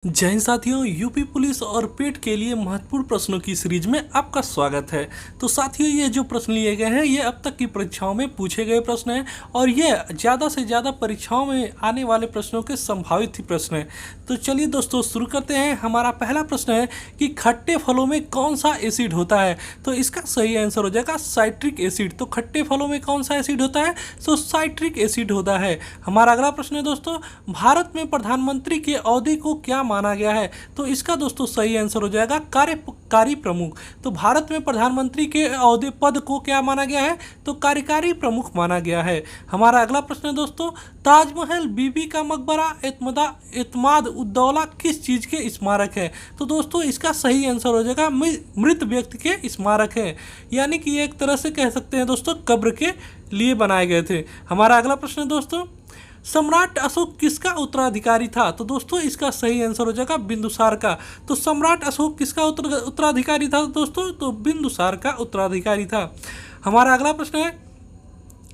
जय हिंद साथियों, UP police और पेट के लिए महत्वपूर्ण प्रश्नों की सीरीज में आपका स्वागत है। तो साथियों, ये जो प्रश्न लिए गए हैं ये अब तक की परीक्षाओं में पूछे गए प्रश्न हैं और ये ज़्यादा से ज़्यादा परीक्षाओं में आने वाले प्रश्नों के संभावित ही प्रश्न हैं। तो चलिए दोस्तों शुरू करते हैं। हमारा पहला प्रश्न है कि खट्टे फलों में कौन सा एसिड होता है। तो इसका सही आंसर हो जाएगा साइट्रिक एसिड। तो खट्टे फलों में कौन सा एसिड होता है? तो साइट्रिक एसिड होता है। हमारा अगला प्रश्न है दोस्तों, भारत में प्रधानमंत्री के अवधि को क्या माना गया है? तो इसका दोस्तों सही आंसर हो जाएगा कार्यकारी प्रमुख। तो भारत में प्रधानमंत्री के अवधि पद को क्या माना गया है? तो कार्यकारी प्रमुख माना गया है। हमारा अगला प्रश्न है दोस्तों, ताजमहल, बीबी का मकबरा, एतमाद उद्दौला किस चीज के स्मारक है? तो दोस्तों इसका सही आंसर हो जाएगा मृत व्यक्ति के स्मारक है, यानी कि एक तरह से कह सकते हैं दोस्तों कब्र के लिए बनाए गए थे। हमारा अगला प्रश्न है दोस्तों, सम्राट अशोक किसका उत्तराधिकारी था? तो दोस्तों इसका सही आंसर हो जाएगा बिंदुसार का। तो सम्राट अशोक किसका उत्तराधिकारी था दोस्तों? तो बिंदुसार का उत्तराधिकारी था। हमारा अगला प्रश्न है,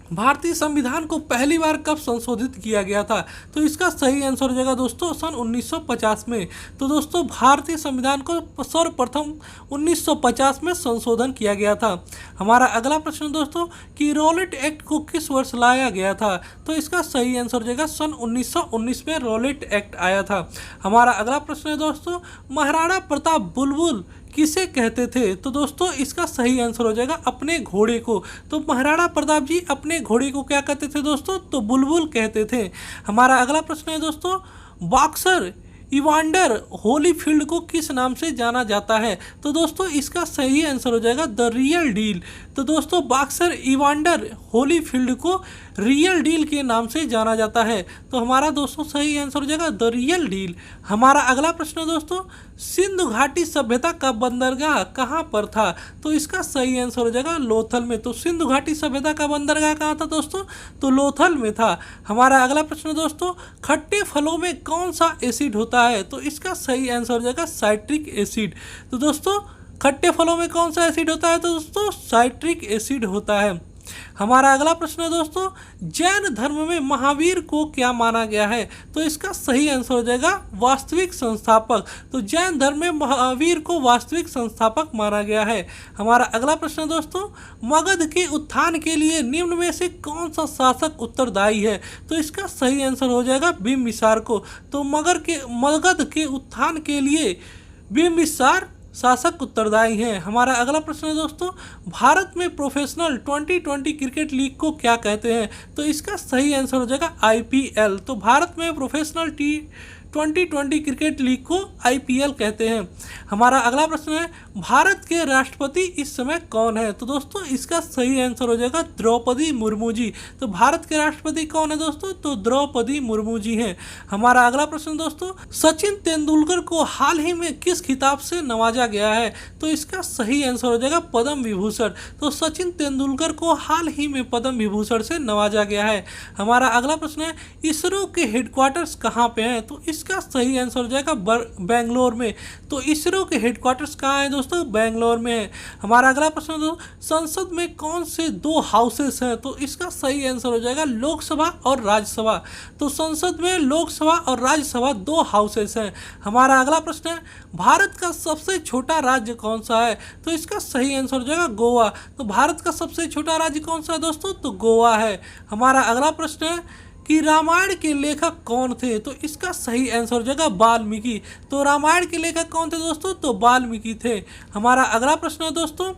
भारतीय संविधान को पहली बार कब संशोधित किया गया था? तो इसका सही आंसर हो जाएगा दोस्तों सन 1950 में। तो दोस्तों भारतीय संविधान को सर्वप्रथम 1950 में संशोधन किया गया था। हमारा अगला प्रश्न दोस्तों, कि रॉलेट एक्ट को किस वर्ष लाया गया था? तो इसका सही आंसर हो जाएगा सन 1919 में रॉलेट एक्ट आया था। हमारा अगला प्रश्न है दोस्तों, महाराणा प्रताप बुलबुल किसे कहते थे? तो दोस्तों इसका सही आंसर हो जाएगा अपने घोड़े को। तो महाराणा प्रताप जी अपने घोड़े को क्या कहते थे दोस्तों? तो बुलबुल कहते थे। हमारा अगला प्रश्न है दोस्तों, बॉक्सर इवांडर होलीफील्ड को किस नाम से जाना जाता है? तो दोस्तों इसका सही आंसर हो जाएगा द रियल डील। तो दोस्तों बॉक्सर इवांडर होलीफील्ड को रियल डील के नाम से जाना जाता है। तो हमारा दोस्तों सही आंसर हो जाएगा द रियल डील। हमारा अगला प्रश्न है दोस्तों, सिंधु घाटी सभ्यता का बंदरगाह कहाँ पर था? तो इसका सही आंसर हो जाएगा लोथल में। तो सिंधु घाटी सभ्यता का बंदरगाह कहाँ था दोस्तों? तो लोथल में था। हमारा अगला प्रश्न दोस्तों, खट्टे फलों में कौन सा एसिड होता है? तो इसका सही आंसर हो जाएगा साइट्रिक एसिड। तो दोस्तों खट्टे फलों में कौन सा एसिड होता है? तो दोस्तों साइट्रिक एसिड होता है। हमारा अगला प्रश्न है दोस्तों, जैन धर्म में महावीर को क्या माना गया है? तो इसका सही आंसर हो जाएगा वास्तविक संस्थापक। तो जैन धर्म में महावीर को वास्तविक संस्थापक माना गया है। हमारा अगला प्रश्न है दोस्तों, मगध के उत्थान के लिए निम्न में से कौन सा शासक उत्तरदायी है? तो इसका सही आंसर हो जाएगा बिंबिसार को। तो मगध के उत्थान के लिए बिंबिसार शासक उत्तरदायी हैं। हमारा अगला प्रश्न है दोस्तों, भारत में प्रोफेशनल 2020 क्रिकेट लीग को क्या कहते हैं? तो इसका सही आंसर हो जाएगा IPL। तो भारत में प्रोफेशनल 2020 क्रिकेट लीग को IPL कहते हैं। हमारा अगला प्रश्न है, भारत के राष्ट्रपति इस समय कौन है? तो दोस्तों इसका सही आंसर हो जाएगा द्रौपदी मुर्मू जी। तो भारत के राष्ट्रपति कौन है दोस्तों? तो द्रौपदी मुर्मू जी हैं। हमारा अगला प्रश्न दोस्तों, सचिन तेंदुलकर को हाल ही में किस खिताब से नवाजा गया है? तो इसका सही आंसर हो जाएगा पद्म विभूषण। तो सचिन तेंदुलकर को हाल ही में पद्म विभूषण से नवाजा गया है। हमारा अगला प्रश्न है, इसरो के हेडक्वार्टर्स कहाँ पे हैं? तो इसका सही आंसर हो जाएगा बेंगलोर में। तो इसरो के हेडक्वार्टर्स कहाँ है दोस्तों? बेंगलोर में है। हमारा अगला प्रश्न है, संसद में कौन से दो हाउसेस हैं? तो इसका सही आंसर हो जाएगा लोकसभा और राज्यसभा। तो संसद में लोकसभा और राज्यसभा दो हाउसेस हैं। हमारा अगला प्रश्न है, भारत का सबसे छोटा राज्य कौन सा है? तो इसका सही आंसर हो जाएगा गोवा। तो भारत का सबसे छोटा राज्य कौन सा है दोस्तों? तो गोवा है। हमारा अगला प्रश्न है कि रामायण के लेखक कौन थे? तो इसका सही आंसर हो जाएगा वाल्मीकि। तो रामायण के लेखक कौन थे दोस्तों? तो वाल्मीकि थे। हमारा अगला प्रश्न है दोस्तों,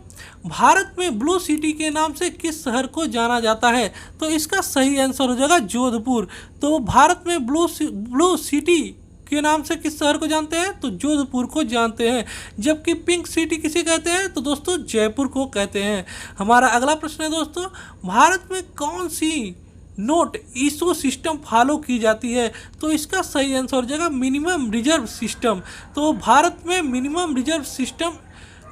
भारत में ब्लू सिटी के नाम से किस शहर को जाना जाता है? तो इसका सही आंसर हो जाएगा जोधपुर। तो भारत में ब्लू सिटी के नाम से किस शहर को जानते हैं? तो जोधपुर को जानते हैं। जबकि पिंक सिटी किसे कहते हैं? तो दोस्तों जयपुर को कहते हैं। हमारा अगला प्रश्न है दोस्तों, भारत में कौन सी नोट इशू सिस्टम फॉलो की जाती है? तो इसका सही आंसर हो जाएगा मिनिमम रिजर्व सिस्टम। तो भारत में minimum reserve system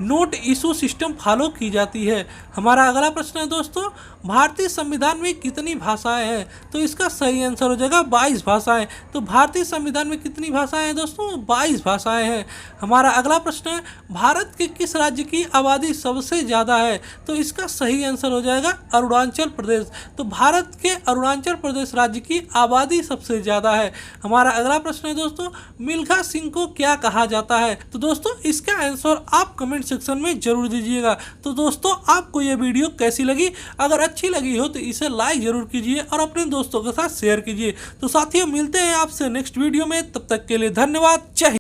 note issue system follow की जाती है। हमारा अगला प्रश्न है दोस्तों, भारतीय संविधान में कितनी भाषाएं हैं? तो इसका सही आंसर हो जाएगा 22 भाषाएं। तो भारतीय संविधान में कितनी भाषाएं हैं दोस्तों? 22 भाषाएं हैं। हमारा अगला प्रश्न है, भारत के किस राज्य की आबादी सबसे ज़्यादा है? तो इसका सही आंसर हो जाएगा अरुणाचल प्रदेश। तो भारत के अरुणाचल प्रदेश राज्य की आबादी सबसे ज़्यादा है। हमारा अगला प्रश्न है दोस्तों, मिल्खा सिंह को क्या कहा जाता है? तो दोस्तों इसका आंसर आप कमेंट सेक्शन में जरूर दीजिएगा। तो दोस्तों आपको ये वीडियो कैसी लगी? अगर अच्छी लगी हो तो इसे लाइक जरूर कीजिए और अपने दोस्तों के साथ शेयर कीजिए। तो साथियों मिलते हैं आपसे नेक्स्ट वीडियो में, तब तक के लिए धन्यवाद। जय हिंद।